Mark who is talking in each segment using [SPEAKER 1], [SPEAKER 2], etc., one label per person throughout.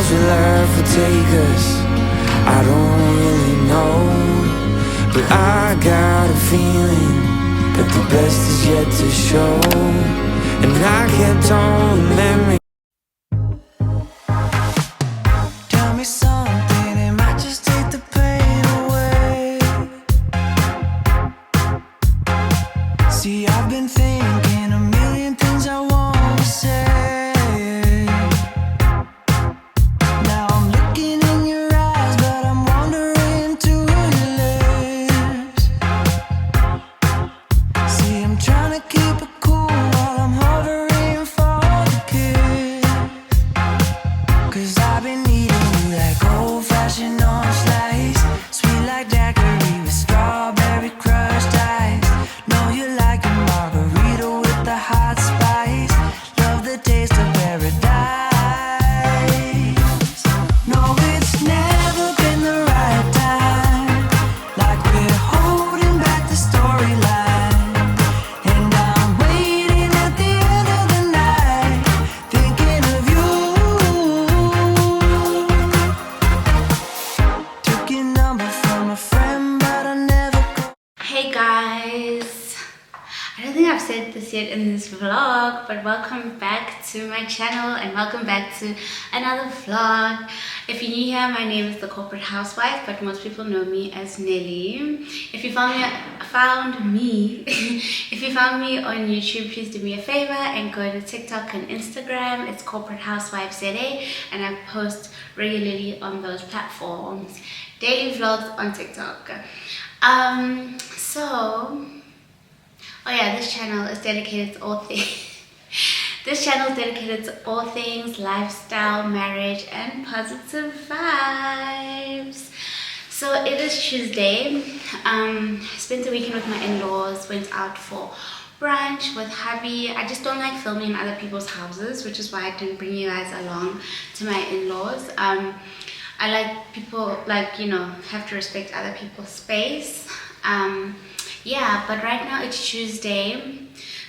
[SPEAKER 1] knows where life will take us? I don't really know, but I got a feeling that the best is yet to show. And I kept on remembering. Tell me something, it might just take the pain away. See, I've been thinking a million things I want to say. Now I'm looking in your eyes, but I'm wandering to your lips. See, I'm trying to keep it cool while I'm hovering for the kiss. 'Cause I've been needing you like old-fashioned orange slice, sweet like daiquiri with strawberry crushed ice. Know you like a margarita with the hot spice. Love the taste of paradise. No, it's never been the right time, like we're holding back the storyline. And I'm waiting at the end of the night, thinking of you. Took your number from a friend, but I never called.
[SPEAKER 2] Hey guys, I don't think I've said this yet in this vlog, but welcome back to my channel and welcome back to another vlog. If you're new here, my name is the Corporate Housewife, but most people know me as Nelly. If you found me if you found me on YouTube, please do me a favor and go to TikTok and Instagram. It's Corporate Housewife ZA, and I post regularly on those platforms. Daily vlogs on TikTok. Oh yeah, this channel is dedicated to all things. This channel is dedicated to all things lifestyle, marriage, and positive vibes. So it is Tuesday. Spent the weekend with my in-laws. Went out for brunch with hubby. I just don't like filming in other people's houses, which is why I didn't bring you guys along to my in-laws. I like people, like, you know, have to respect other people's space. Yeah, but right now it's Tuesday.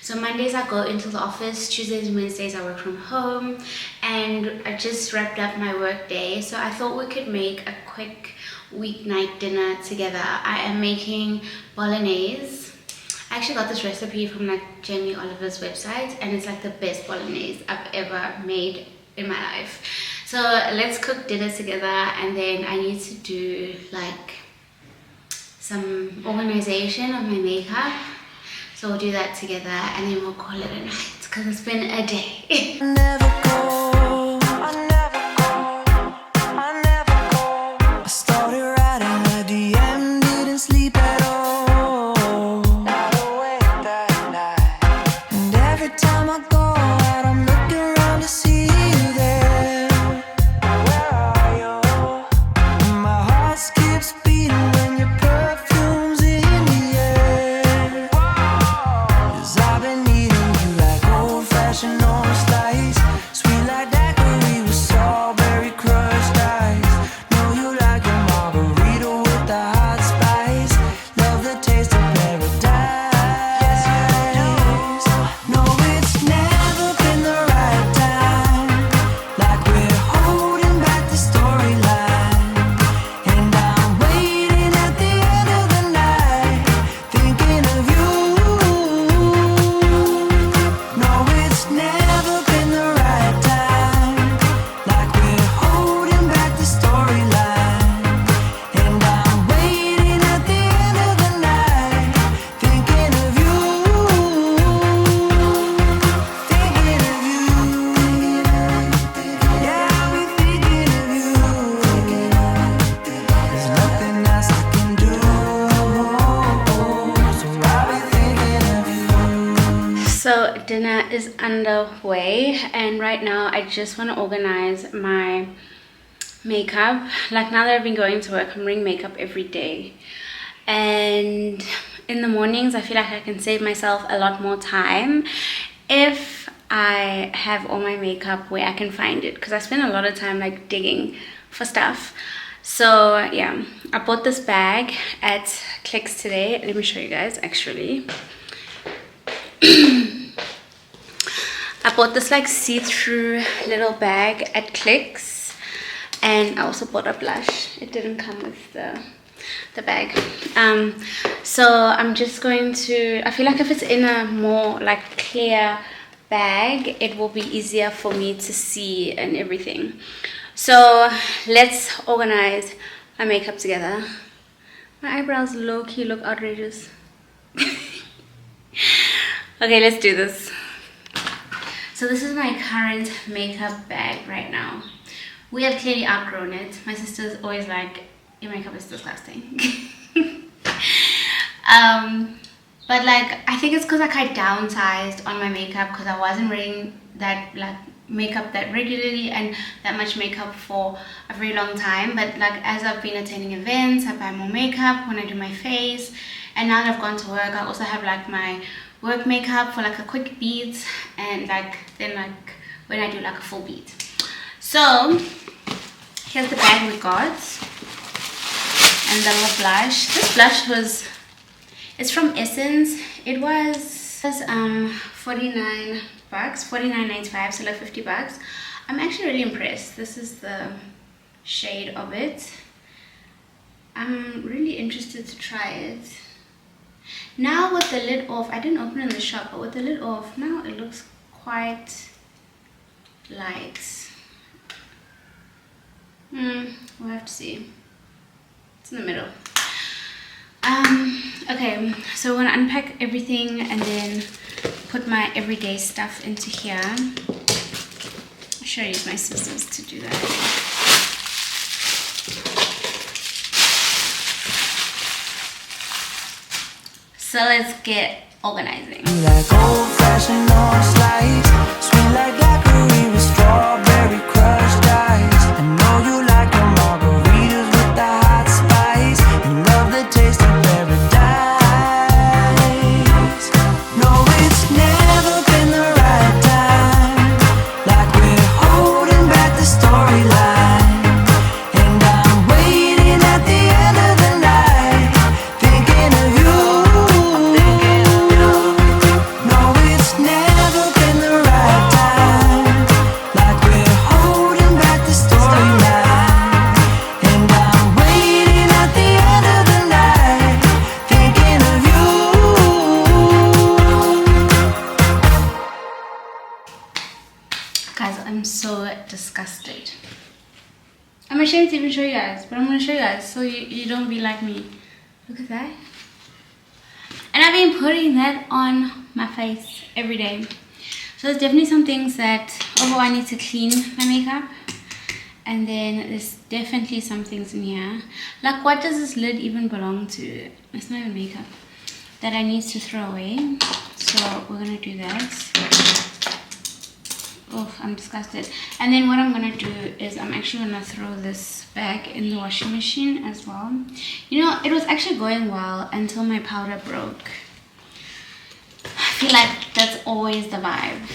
[SPEAKER 2] So Mondays I go into the office, Tuesdays and Wednesdays I work from home, and I just wrapped up my work day. So I thought we could make a quick weeknight dinner together. I am making bolognese. I actually got this recipe from like Jamie Oliver's website, and it's like the best bolognese I've ever made in my life. So let's cook dinner together, and then I need to do like some organization of my makeup. So we'll do that together and then we'll call it a night, because it's been a day. Never go, I never go, I never go. I started writing a DM, didn't sleep at all. Not awake that night. And every time I go out, I'm looking around to see you there. Where are you? And my heart skips beating when your perfume's in the air. 'Cause I've been needing you like old-fashioned orange slice, sweet like daiquiri with strawberry crushed ice. Know you like a margarita with the hot spice. Love the taste of paradise. Yes, you do. No, it's never been the right time, like we're holding back the storyline. And I'm waiting at the end of the night, thinking of you. No, it's never been the right time, like we're holding back the storyline. And I'm waiting at the end of the night, thinking of you. Thinking of you. Yeah, I'll be thinking of you. There's nothing else I can do, so I'll be thinking of you. So dinner is underway, and right now I just want to organize my makeup. Like, now that I've been going to work, I'm wearing makeup every day, and in the mornings I feel like I can save myself a lot more time if I have all my makeup where I can find it, because I spend a lot of time like digging for stuff. So yeah, I bought this bag at Clicks today. Let me show you guys actually. I bought this like see-through little bag at Clicks. And I also bought a blush. It didn't come with the bag. So I'm just going to, I feel like if it's in a more like clear bag, it will be easier for me to see and everything. So let's organize my makeup together. My eyebrows low-key look outrageous. Okay, let's do this. So this is my current makeup bag right now. We have clearly outgrown it. My sister's always like, your makeup is disgusting. But like, I think it's because like I downsized on my makeup because I wasn't wearing that like makeup that regularly and that much makeup for a very long time. But like as I've been attending events, I buy more makeup when I do my face, and now that I've gone to work, I also have like my work makeup for like a quick beat, and like then like when I do like a full beat. So here's the bag we got, and the little blush. This blush was, it's from Essence. It was 49 bucks, 49.95, so like 50 bucks. I'm actually really impressed. This is the shade of it. I'm really interested to try it. Now with the lid off, I didn't open it in the shop, but with the lid off, now it looks quite light. We'll have to see. It's in the middle. Okay, so we're gonna unpack everything and then put my everyday stuff into here. I should use my scissors to do that. So let's get organizing.
[SPEAKER 1] Like old-fashioned on slice, sweet like daiquiri with strawberry crushed ice. I know you like your margaritas with the hot spice. You love the taste of paradise. No, it's never been the right time. Like we're holding back the storyline, and I'm waiting at the end of the night, thinking of you. No, it's never been the right time. Like we're holding back the storyline, and I'm waiting at the end of the night, thinking of you.
[SPEAKER 2] Guys, I'm so disgusted. I'm ashamed to even show you guys, but I'm gonna show you guys so you don't be like me. Look at that. And I've been putting that on my face every day. So there's definitely some things that, oh, I need to clean my makeup. And then there's definitely some things in here. Like, what does this lid even belong to? It's not even makeup. That I need to throw away. So we're gonna do that. Oh, I'm disgusted. And then what I'm gonna do is I'm actually gonna throw this back in the washing machine as well. You know, it was actually going well until my powder broke. I feel like that's always the vibe.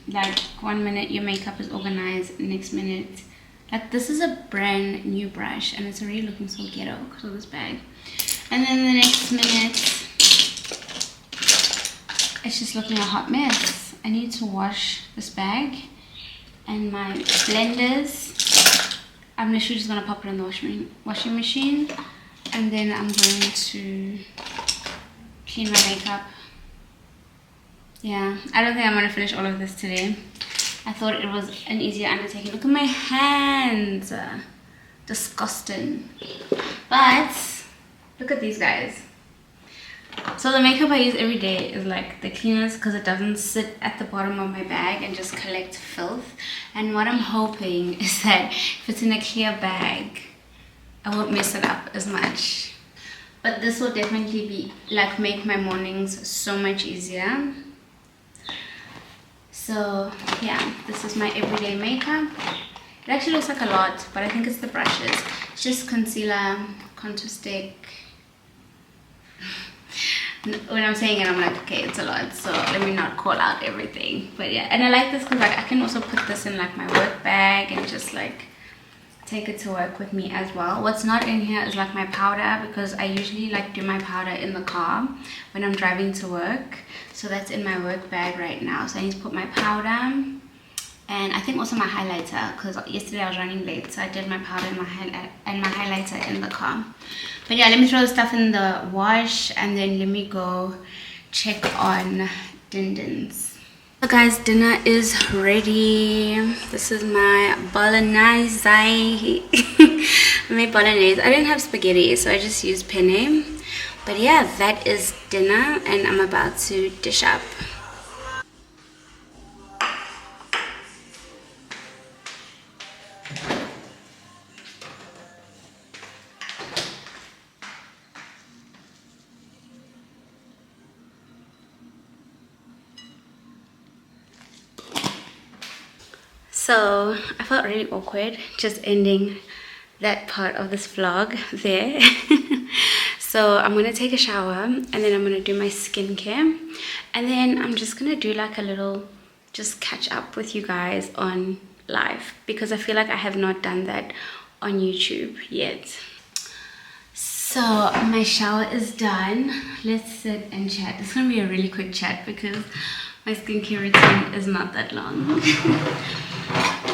[SPEAKER 2] Like, one minute your makeup is organized, next minute, like, this is a brand new brush and it's already looking so ghetto because of this bag. And then the next minute it's just looking a hot mess. I need to wash this bag and my blenders. I'm literally just gonna pop it in the washing machine, and then I'm going to clean my makeup. Yeah, I don't think I'm gonna finish all of this today. I thought it was an easier undertaking. Look at my hands, disgusting. But look at these guys. So the makeup I use every day is like the cleanest because it doesn't sit at the bottom of my bag and just collect filth. And what I'm hoping is that if it's in a clear bag, I won't mess it up as much. But this will definitely be like make my mornings so much easier. So yeah, this is my everyday makeup. It actually looks like a lot, but I think it's the brushes. It's just concealer, contour stick. When I'm saying it, I'm like, okay, it's a lot, so let me not call out everything. But yeah, and I like this because like I can also put this in like my work bag and just like take it to work with me as well. What's not in here is like my powder, because I usually like do my powder in the car when I'm driving to work. So that's in my work bag right now. So I need to put my powder And I think also my highlighter, because yesterday I was running late, so I did my powder and my highlighter in the car. But yeah, let me throw the stuff in the wash and then let me go check on Dindin's. So guys, dinner is ready. This is my bolognese. I made bolognese. I didn't have spaghetti, so I just used penne. But yeah, that is dinner, and I'm about to dish up. So I felt really awkward just ending that part of this vlog there. So I'm gonna take a shower and then I'm gonna do my skincare, and then I'm just gonna do like a little just catch up with you guys on live, because I feel like I have not done that on YouTube yet. So my shower is done. Let's sit and chat. It's gonna be a really quick chat because my skincare routine is not that long.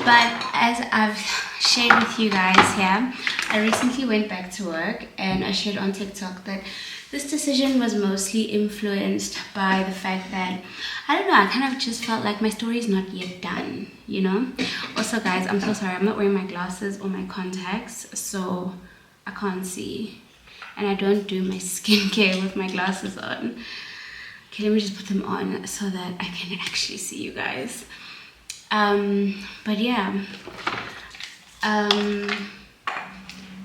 [SPEAKER 2] But as I've shared with you guys here, I recently went back to work, and I shared on TikTok that this decision was mostly influenced by the fact that, I don't know, I kind of just felt like my story is not yet done, you know? Also guys, I'm so sorry, I'm not wearing my glasses or my contacts, so I can't see. And I don't do my skincare with my glasses on. Okay, let me just put them on so that I can actually see you guys. But yeah,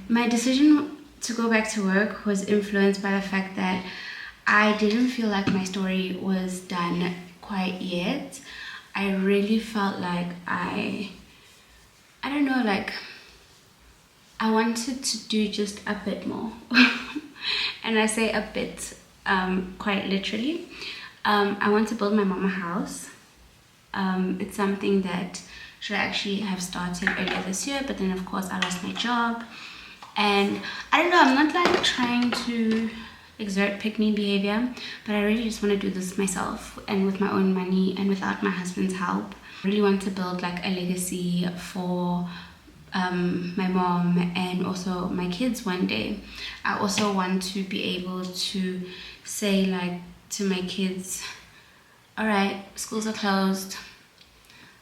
[SPEAKER 2] my decision to go back to work was influenced by the fact that I didn't feel like my story was done quite yet. I really felt like I don't know, like I wanted to do just a bit more. And I say a bit quite literally. I want to build my mama a house. It's something that should actually have started earlier this year, but then of course I lost my job, and I don't know, I'm not like trying to exert pick-me behavior, but I really just want to do this myself and with my own money and without my husband's help. I really want to build like a legacy for my mom and also my kids one day. I also want to be able to say like to my kids, all right, schools are closed,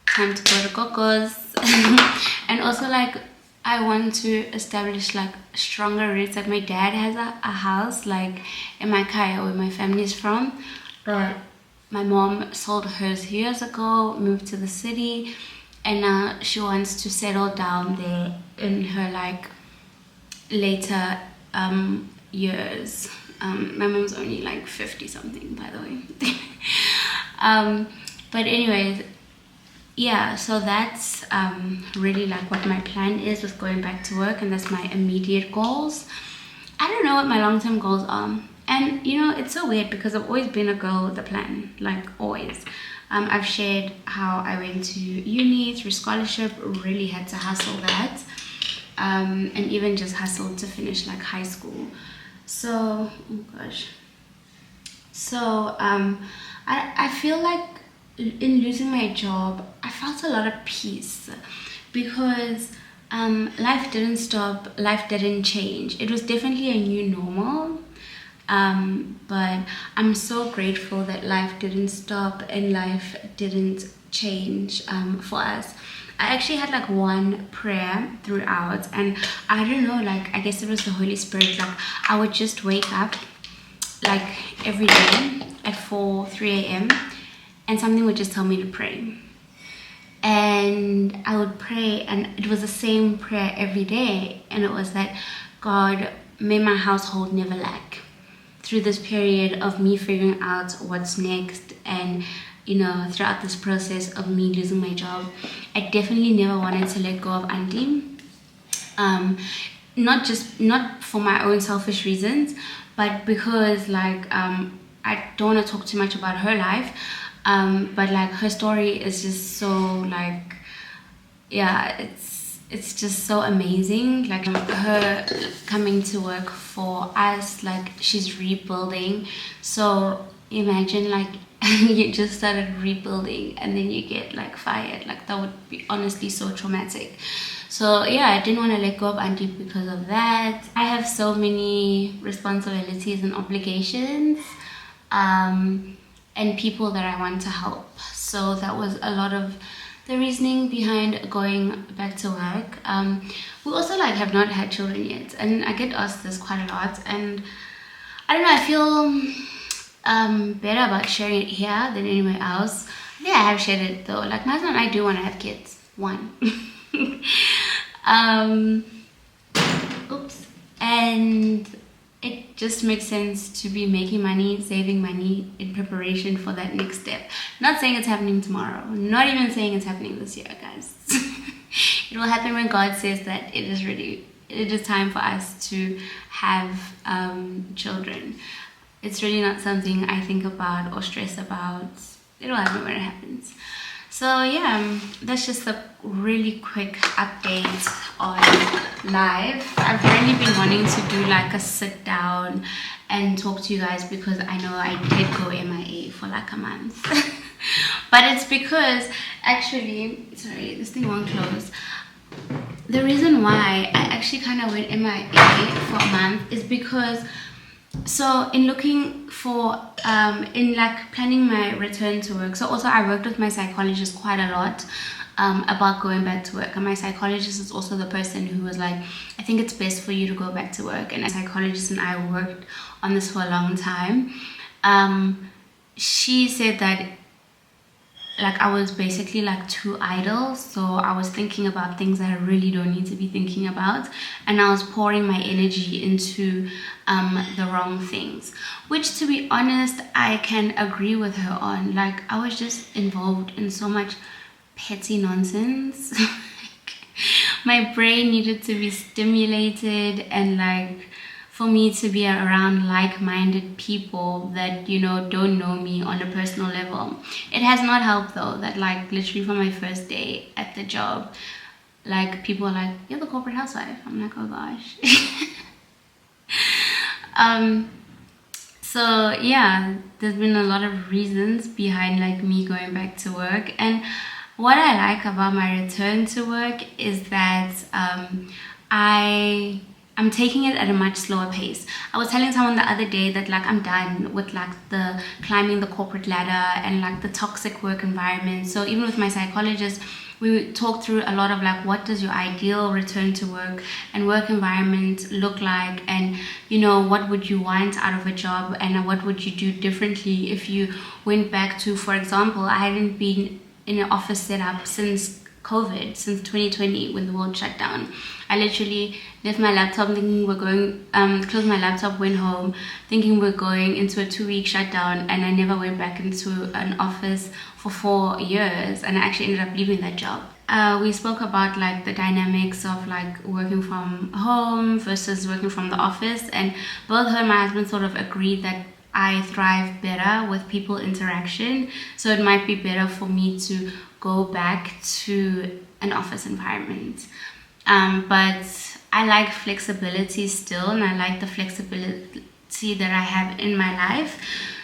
[SPEAKER 2] time to go to Coco's. And also like I want to establish like stronger roots. Like my dad has a house like in my kaya where my family is from, but my mom sold hers years ago, moved to the city, and now she wants to settle down there in her like later years. My mom's only like 50 something, by the way. But anyways, yeah, so that's really like what my plan is with going back to work, and that's my immediate goals. I don't know what my long-term goals are, and you know, it's so weird because I've always been a girl with a plan, like always. I've shared how I went to uni through scholarship, really had to hustle that, and even just hustled to finish like high school. So, oh gosh. So, I feel like in losing my job, I felt a lot of peace because life didn't stop, life didn't change. It was definitely a new normal, but I'm so grateful that life didn't stop and life didn't change for us. I actually had like one prayer throughout, and I don't know, like I guess it was the Holy Spirit. Like I would just wake up like every day at 3 a.m. and something would just tell me to pray, and I would pray, and it was the same prayer every day, and it was that God, may my household never lack. Through this period of me figuring out what's next, and you know, throughout this process of me losing my job, I definitely never wanted to let go of Auntie. Not for my own selfish reasons, but because like I don't want to talk too much about her life, but like her story is just so like, yeah, it's just so amazing. Like her coming to work for us, like she's rebuilding. So imagine like and you just started rebuilding and then you get like fired. Like that would be honestly so traumatic. So yeah, I didn't want to let go of auntie because of that. I have so many responsibilities and obligations, and people that I want to help. So that was a lot of the reasoning behind going back to work. We also like have not had children yet, and I get asked this quite a lot, and I don't know, I feel better about sharing it here than anywhere else. Yeah, I have shared it though. Like my husband and I do want to have kids. One. Oops. And it just makes sense to be making money, saving money in preparation for that next step. Not saying it's happening tomorrow. Not even saying it's happening this year, guys. It will happen when God says that it is ready. It is time for us to have children. It's really not something I think about or stress about. It will happen when it happens. So yeah, that's just a really quick update on life. I've really been wanting to do like a sit down and talk to you guys because I know I did go MIA for like a month. But it's because actually, sorry, this thing won't close. The reason why I actually kind of went MIA for a month is because, so in looking for, in like planning my return to work, so also I worked with my psychologist quite a lot about going back to work. And my psychologist is also the person who was like, I think it's best for you to go back to work. And a psychologist and I worked on this for a long time. She said that like I was basically like too idle, so I was thinking about things that I really don't need to be thinking about, and I was pouring my energy into the wrong things, which to be honest I can agree with her on. Like I was just involved in so much petty nonsense. My brain needed to be stimulated, and like for me to be around like-minded people that, you know, don't know me on a personal level. It has not helped though, that like literally from my first day at the job, like people are like, you're the corporate housewife. I'm like, oh gosh. So yeah, there's been a lot of reasons behind like me going back to work. And what I like about my return to work is that I'm taking it at a much slower pace. I was telling someone the other day that like I'm done with like the climbing the corporate ladder and like the toxic work environment. So even with my psychologist, we talked through a lot of like, what does your ideal return to work and work environment look like, and you know, what would you want out of a job, and what would you do differently if you went back to, for example, I hadn't been in an office setup since COVID, since 2020 when the world shut down. I literally left my laptop thinking we're going, closed my laptop, went home thinking we're going into a 2-week shutdown, and I never went back into an office for 4 years, and I actually ended up leaving that job. We spoke about like the dynamics of like working from home versus working from the office, and both her and my husband sort of agreed that I thrive better with people interaction, so it might be better for me to go back to an office environment. But I like flexibility still, and I like the flexibility that I have in my life.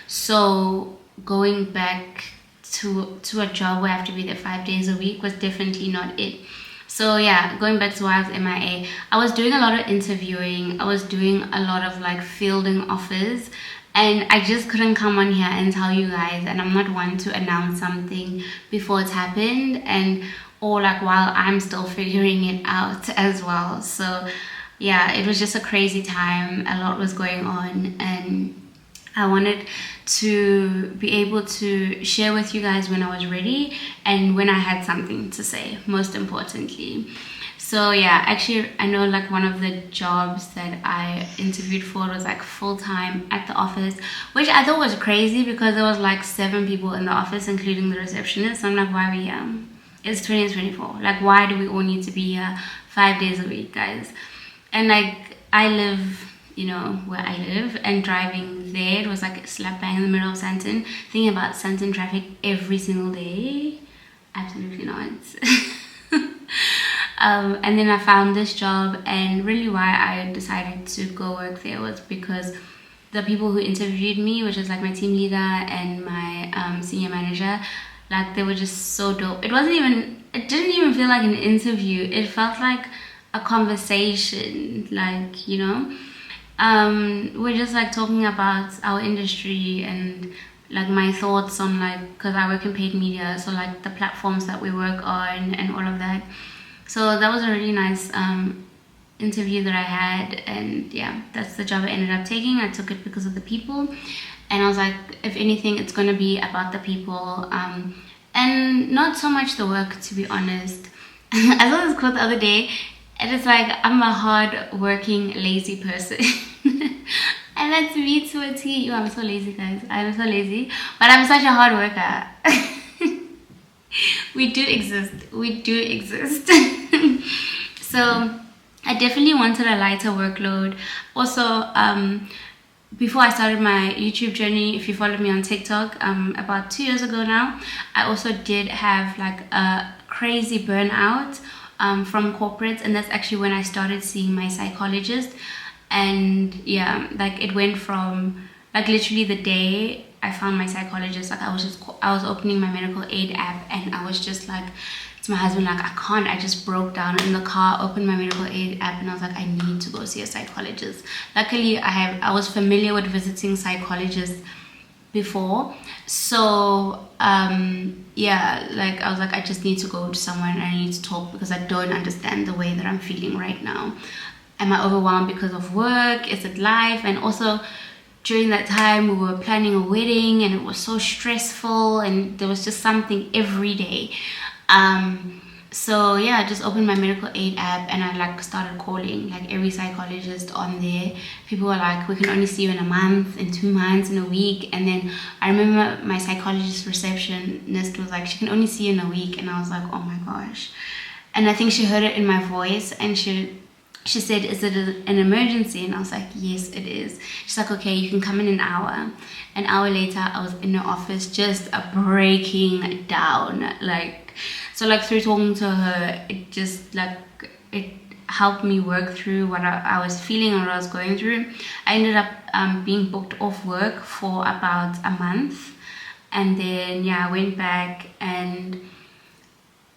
[SPEAKER 2] So going back to a job where I have to be there 5 days a week was definitely not it. So yeah, going back to why I was MIA, I was doing a lot of interviewing, I was doing a lot of like fielding offers, and I just couldn't come on here and tell you guys, and I'm not one to announce something before it's happened, and or like while I'm still figuring it out as well. So yeah, it was just a crazy time. A lot was going on, and I wanted to be able to share with you guys when I was ready and when I had something to say, most importantly. So yeah, actually I know like one of the jobs that I interviewed for was like full-time at the office, which I thought was crazy because there was like 7 people in the office including the receptionist. So I'm like, why are we here? It's 2024. Like, why do we all need to be here 5 days a week, guys? And like I live, you know, where I live, and driving there, it was like slap bang in the middle of Sandton. Thinking about Sandton traffic every single day, absolutely not. And then I found this job, and really why I decided to go work there was because the people who interviewed me, which is like my team leader and my senior manager, like they were just so dope. It didn't even feel like an interview. It felt like a conversation, like, you know. We're just like talking about our industry and like my thoughts on, like, because I work in paid media, so like the platforms that we work on and all of that. So that was a really nice interview that I had, and yeah, that's the job I ended up taking. I took it because of the people, and I was like, if anything, it's going to be about the people, and not so much the work, to be honest. I saw this quote the other day, and it's like, I'm a hard working lazy person. And that's me to a T. Yo, I'm so lazy, guys. I'm so lazy, but I'm such a hard worker. We do exist. So I definitely wanted a lighter workload. Also, before I started my YouTube journey, if you followed me on TikTok, about 2 years ago now, I also did have like a crazy burnout from corporates, and that's actually when I started seeing my psychologist. And yeah, like it went from like literally the day I found my psychologist, like I was opening my medical aid app, and I was just like to my husband, like, I just broke down in the car, opened my medical aid app, and I was like, I need to go see a psychologist. Luckily, I was familiar with visiting psychologists before, so yeah, like I was like, I just need to go to someone and I need to talk, because I don't understand the way that I'm feeling right now. Am I overwhelmed because of work? Is it life? And also during that time we were planning a wedding, and it was so stressful, and there was just something every day. So yeah, I just opened my medical aid app, and I like started calling like every psychologist on there. People were like, we can only see you in a month, in 2 months, in a week. And then I remember my psychologist receptionist was like, she can only see you in a week. And I was like, oh my gosh. And I think she heard it in my voice, and she said, is it an emergency? And I was like, yes, it is. She's like, okay, you can come in an hour. An hour later, I was in the office just breaking down. Like, so like through talking to her, it just like, it helped me work through what I was feeling and what I was going through. I ended up being booked off work for about a month. And then, yeah, I went back, and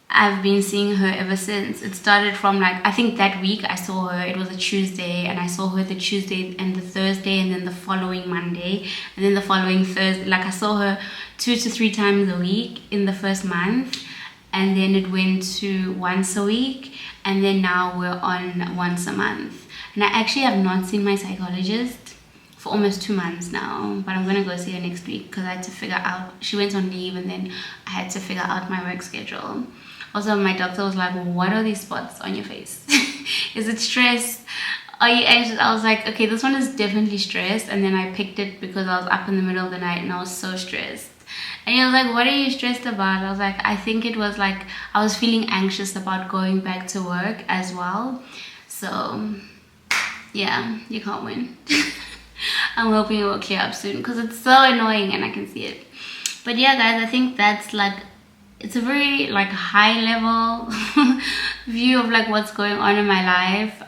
[SPEAKER 2] I've been seeing her ever since. It started from like, I think that week I saw her, it was a Tuesday, and I saw her the Tuesday and the Thursday, and then the following Monday, and then the following Thursday. Like I saw her 2 to 3 times a week in the first month, and then it went to once a week, and then now we're on once a month. And I actually have not seen my psychologist for almost 2 months now, but I'm gonna go see her next week, because I had to figure out, she went on leave, and then I had to figure out my work schedule. Also, my doctor was like, what are these spots on your face? Is it stress? Are you anxious? I was like, okay, this one is definitely stress. And then I picked it because I was up in the middle of the night and I was so stressed. And he was like, what are you stressed about? I was like, I think it was like, I was feeling anxious about going back to work as well. So yeah, you can't win. I'm hoping it will clear up soon, because it's so annoying and I can see it. But yeah, guys, I think that's like, it's a very like high level view of like what's going on in my life.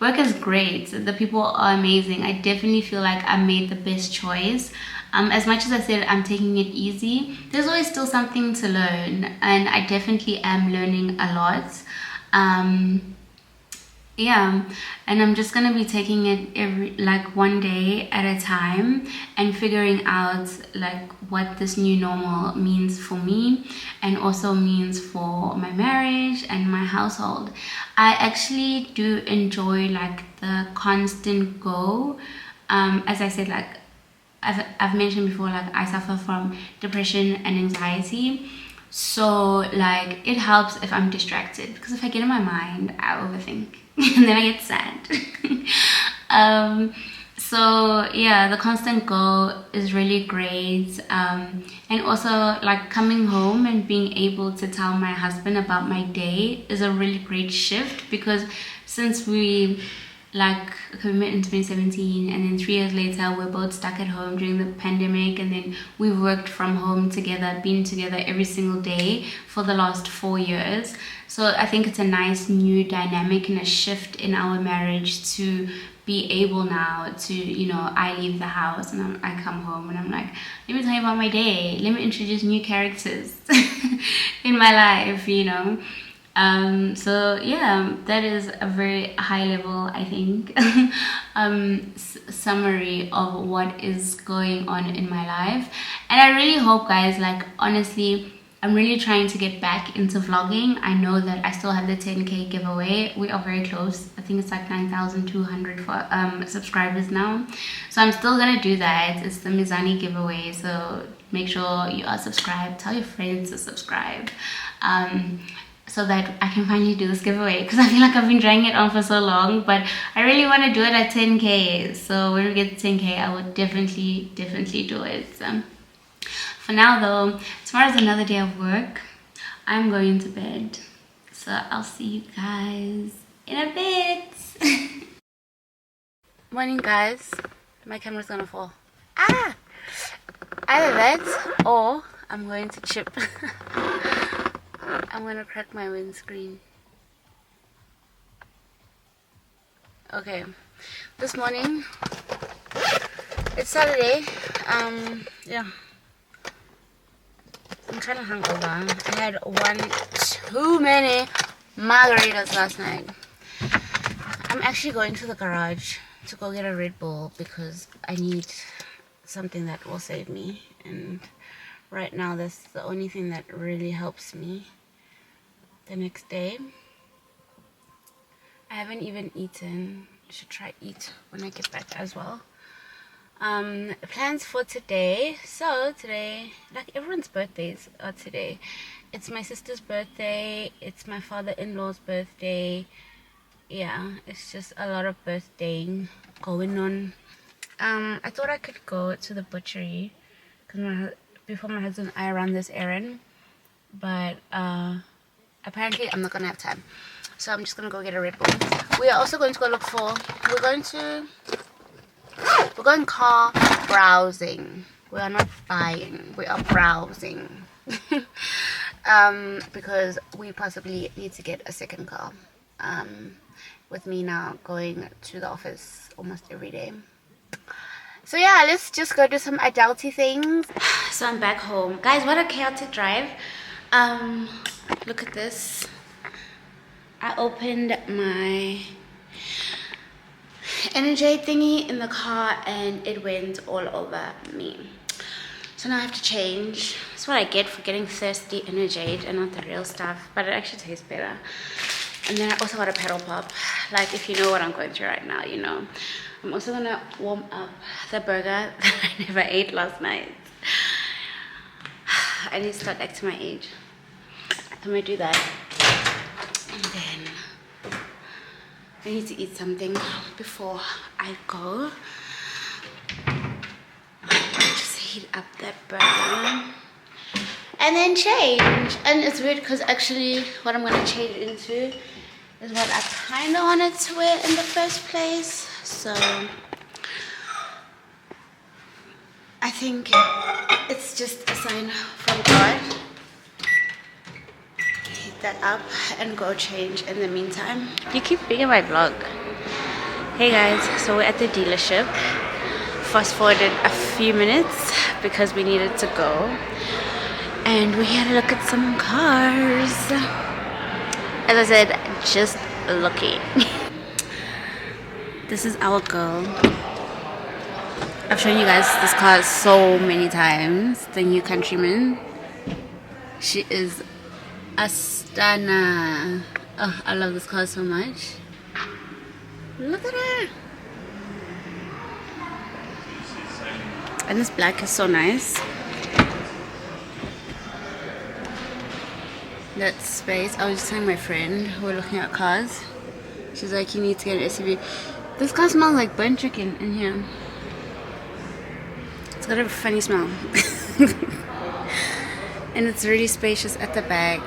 [SPEAKER 2] Work is great. The people are amazing. I definitely feel like I made the best choice. As much as I said I'm taking it easy, there's always still something to learn, and I definitely am learning a lot. Yeah, and I'm just gonna be taking it like one day at a time, and figuring out like what this new normal means for me, and also means for my marriage and my household. I actually do enjoy like the constant go. As I said, like I've mentioned before, like I suffer from depression and anxiety. So like it helps if I'm distracted, because if I get in my mind, I overthink and then I get sad. So yeah, the constant go is really great. And also like coming home and being able to tell my husband about my day is a really great shift, because since we like, okay, we met in 2017, and then 3 years later we're both stuck at home during the pandemic, and then we've worked from home together, been together every single day for the last 4 years. So I think it's a nice new dynamic and a shift in our marriage to be able now to, you know, I leave the house and I come home and I'm like, let me tell you about my day, let me introduce new characters in my life, you know. So yeah, that is a very high level, I think, summary of what is going on in my life. And I really hope, guys, like, honestly, I'm really trying to get back into vlogging. I know that I still have the 10k giveaway. We are very close. I think it's like 9,200 for subscribers now. So I'm still gonna do that. It's the Mizani giveaway. So make sure you are subscribed. Tell your friends to subscribe. So that I can finally do this giveaway, because I feel like I've been dragging it on for so long, but I really want to do it at 10k. So when we get to 10k, I would definitely do it. So for now though, tomorrow's another day of work. I'm going to bed, so I'll see you guys in a bit. Morning, guys. My camera's gonna fall. Either that or I'm going to chip. I'm gonna crack my windscreen. Okay, this morning, it's Saturday. Yeah, I'm kind of hungover. I had too many margaritas last night. I'm actually going to the garage to go get a Red Bull because I need something that will save me, and right now that's the only thing that really helps me the next day. I haven't even eaten. I should try eat when I get back as well. Plans for today. So today, like, everyone's birthdays are today. It's my sister's birthday. It's my father-in-law's birthday. Yeah, it's just a lot of birthdaying going on. I thought I could go to the butchery because before my husband and I run this errand, but apparently I'm not gonna have time, so I'm just gonna go get a Red Bull. We are also going to go look for, we're going car browsing. We are not buying, we are browsing. Because we possibly need to get a second car, with me now going to the office almost every day. So yeah, let's just go do some adulty things. So I'm back home, guys. What a chaotic drive. Look at this. I opened my energy thingy in the car and it went all over me. So now I have to change. That's what I get for getting thirsty energy and not the real stuff, but it actually tastes better. And then I also got a pedal pop. Like, if you know what I'm going through right now, you know. I'm also gonna warm up the burger that I never ate last night. I need to start acting my age. I'm gonna do that. And then I need to eat something before I go. Just heat up that burger. And then change. And it's weird because actually what I'm gonna change into is what I kind of wanted to wear in the first place. So I think it's just a sign from God. Heat that up and go change in the meantime. You keep being in my vlog. Hey guys, so we're at the dealership. Fast forwarded a few minutes because we needed to go. And we had to look at some cars. As I said, just looking. This is our girl. I've shown you guys this car so many times. The new Countryman. She is a stunner. Oh, I love this car so much. Look at her. And this black is so nice. That space. I was just telling my friend who were looking at cars. She's like, you need to get an SUV. This car smells like burnt chicken in here. It's got a funny smell. And it's really spacious at the back.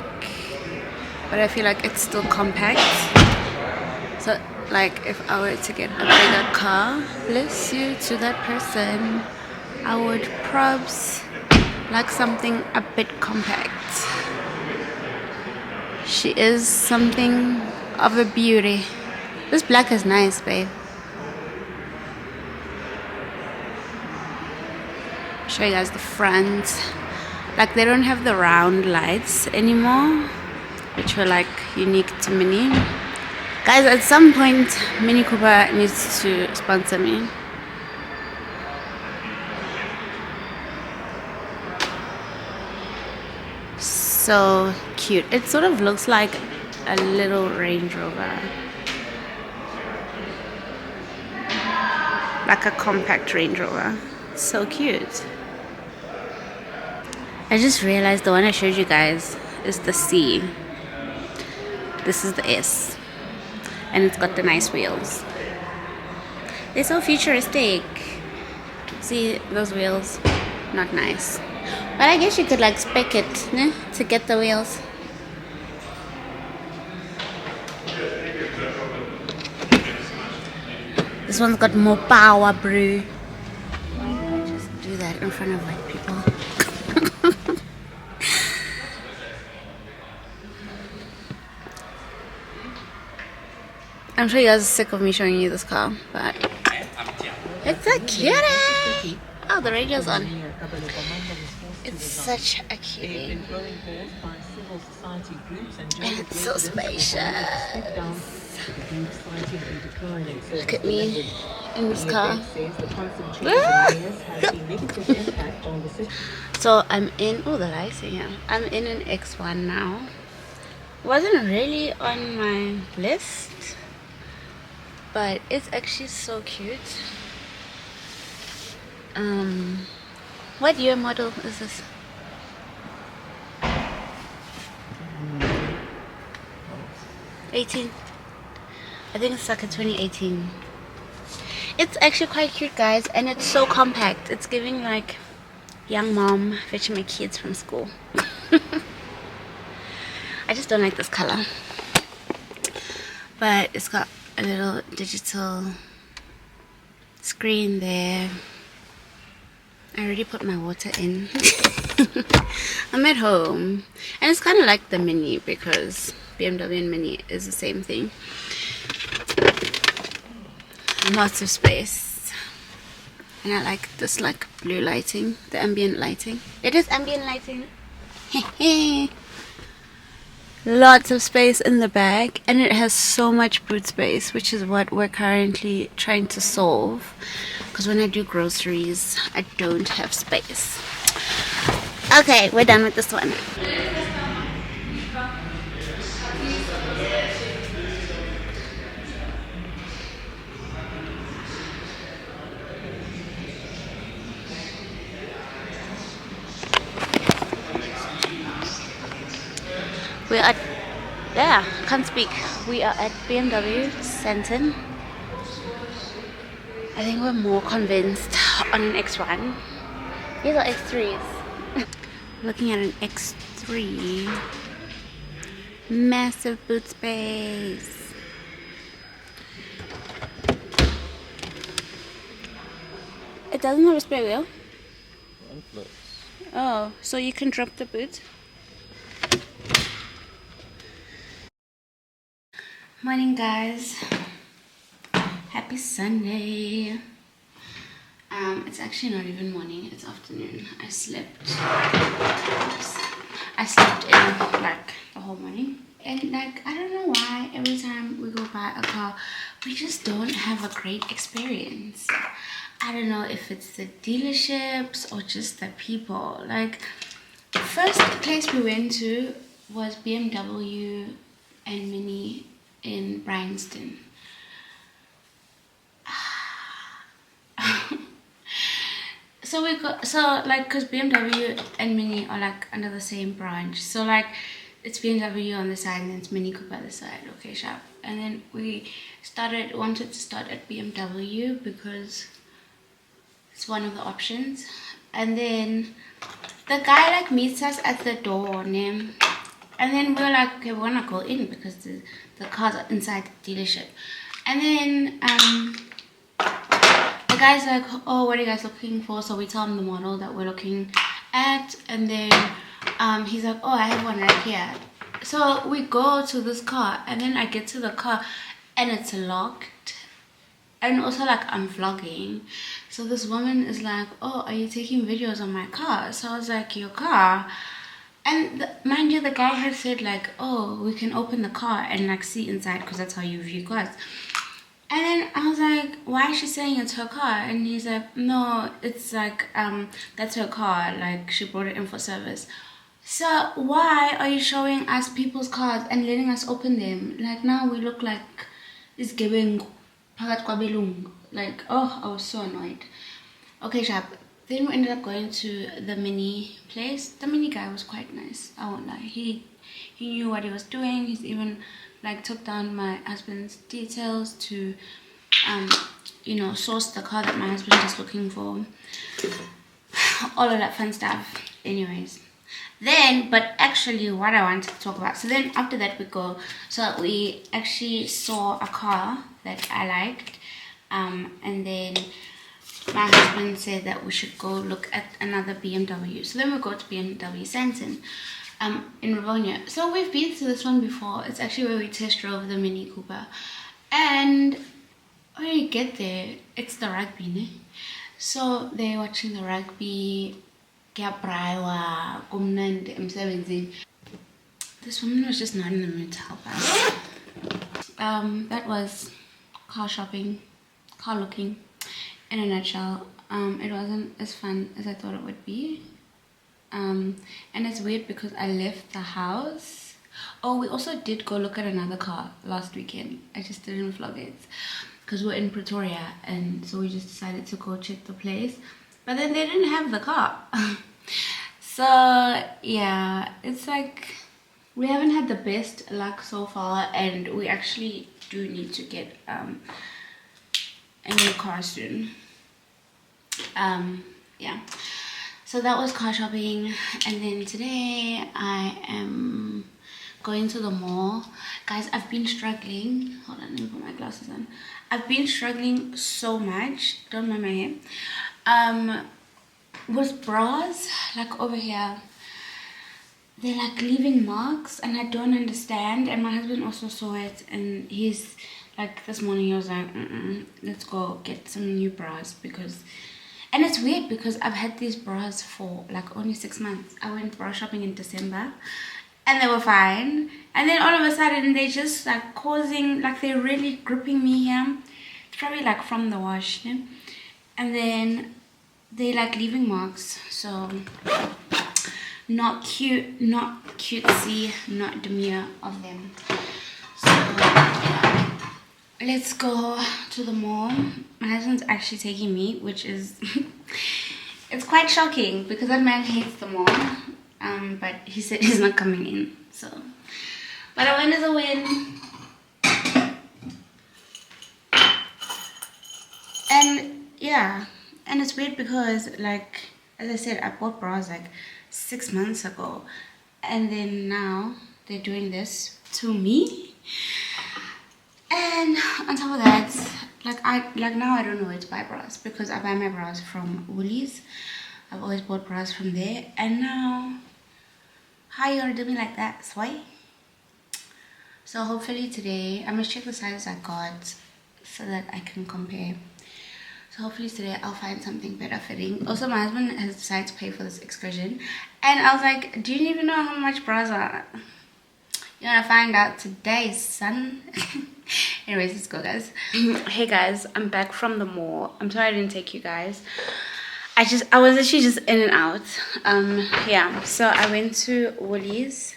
[SPEAKER 2] But I feel like it's still compact. So like if I were to get a bigger car, bless you to that person, I would probs like something a bit compact. She is something of a beauty. This black is nice, babe. Show you guys the front. Like they don't have the round lights anymore, which were like unique to Mini. Guys, at some point Mini Cooper needs to sponsor me. So cute. It sort of looks like a little Range Rover, like a compact Range Rover. So cute. I just realized the one I showed you guys is the C. This is the S. And it's got the nice wheels. They're so futuristic. See those wheels? Not nice. But I guess you could like spec it, né? To get the wheels. This one's got more power, bro. Why did I just do that in front of white people? I'm sure you guys are sick of me showing you this car, but it's a cutie. Oh, the radio's on. It's such a cutie. And it's so spacious. Look at me in this car. So I'm in, oh, the lights are here. I'm in an X1 now. Wasn't really on my list, but it's actually so cute. What year model is this? '18. I think it's like a 2018. It's actually quite cute, guys, and it's so compact. It's giving like young mom fetching my kids from school. I just don't like this color, but it's got a little digital screen there. I already put my water in. I'm at home, and it's kind of like the Mini because BMW and Mini is the same thing. Lots of space, and I like this like blue lighting, the ambient lighting. It is ambient lighting. Lots of space in the back, and it has so much boot space, which is what we're currently trying to solve, because when I do groceries I don't have space. Okay, we're done with this one. We are, yeah, can't speak. We are at BMW Centon. I think we're more convinced on an X1. These are X3s. Looking at an X3. Massive boot space. It doesn't have a spare wheel. Oh, so you can drop the boot. Morning, guys. Happy Sunday. It's actually not even morning, it's afternoon. I slept in like the whole morning, and like I don't know why every time we go buy a car we just don't have a great experience. I don't know if it's the dealerships or just the people. Like, the first place we went to was BMW and Mini in Bryanston. So we got, so like, because BMW and Mini are like under the same branch, so like it's BMW on the side and then it's Mini Cooper on the side. Okay, sharp. And then we wanted to start at BMW because it's one of the options. And then the guy like meets us at the door, And then we were like, okay, we're gonna go in because the cars are inside the dealership. And then the guy's like, oh, what are you guys looking for? So we tell him the model that we're looking at, and then he's like, oh, I have one right here. So we go to this car, and then I get to the car and it's locked. And also, like, I'm vlogging, so this woman is like, oh, are you taking videos on my car? So I was like, your car? And mind you, the guy had said like, oh, we can open the car and like see inside because that's how you view cars. And then I was like, why is she saying it's her car? And he's like, no, it's like that's her car, like she brought it in for service. So why are you showing us people's cars and letting us open them? Like, now we look like it's giving like, oh, I was so annoyed. Okay, sharp. Then we ended up going to the mini place. The mini guy was quite nice, I won't lie. He knew what he was doing. He's even like took down my husband's details to you know, source the car that my husband is looking for. All of that fun stuff. Anyways, then, but actually what I wanted to talk about, so then after that we go, so we actually saw a car that I liked, and then my husband said that we should go look at another BMW. So then we go to BMW Santon in Rivonia. So we've been to this one before. It's actually where we test drove the Mini Cooper. And when you get there, it's the rugby, ne? So they're watching the rugby. This woman was just not in the mood to help us. That was car shopping, car looking in a nutshell. It wasn't as fun as I thought it would be. And it's weird because I left the house. Oh, we also did go look at another car last weekend. I just didn't vlog it because we're in Pretoria, and so we just decided to go check the place. But then they didn't have the car. So yeah, it's like we haven't had the best luck so far, and we actually do need to get a new car soon. Yeah, so that was car shopping. And then today I am going to the mall. Guys, I've been struggling. Hold on, let me put my glasses on. I've been struggling so much, don't mind my hair, with bras. Like over here, they're like leaving marks and I don't understand. And my husband also saw it, and he's like, this morning he was like, let's go get some new bras, because, and it's weird because I've had these bras for like only 6 months. I went bra shopping in December and they were fine, and then all of a sudden they just like causing, like they're really gripping me here. It's probably like from the wash, yeah? And then they like leaving marks. So not cute, not cutesy, not demure of them. So yeah, let's go to the mall. My husband's actually taking me, which is it's quite shocking because that man hates the mall. But he said he's not coming in, so, but a win is a win. And yeah, and it's weird because, like, as I said, I bought bras like 6 months ago, and then now they're doing this to me. And on top of that, now I don't know where to buy bras because I buy my bras from Woolies. I've always bought bras from there, and now how you gonna do me like that, sway? So hopefully today I must check the sizes I got so that I can compare. So hopefully today I'll find something better fitting. Also, my husband has decided to pay for this excursion, and I was like, do you even know how much bras are? You're gonna find out today, son. Anyways, let's go, guys. Hey guys, I'm back from the mall. I'm sorry I didn't take you guys. I was actually just in and out. Yeah, so I went to Woolies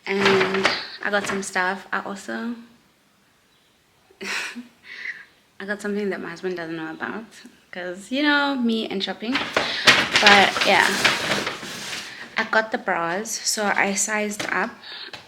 [SPEAKER 2] and I got some stuff. I also I got something that my husband doesn't know about, because you know me and shopping. But yeah, I got the bras, so I sized up.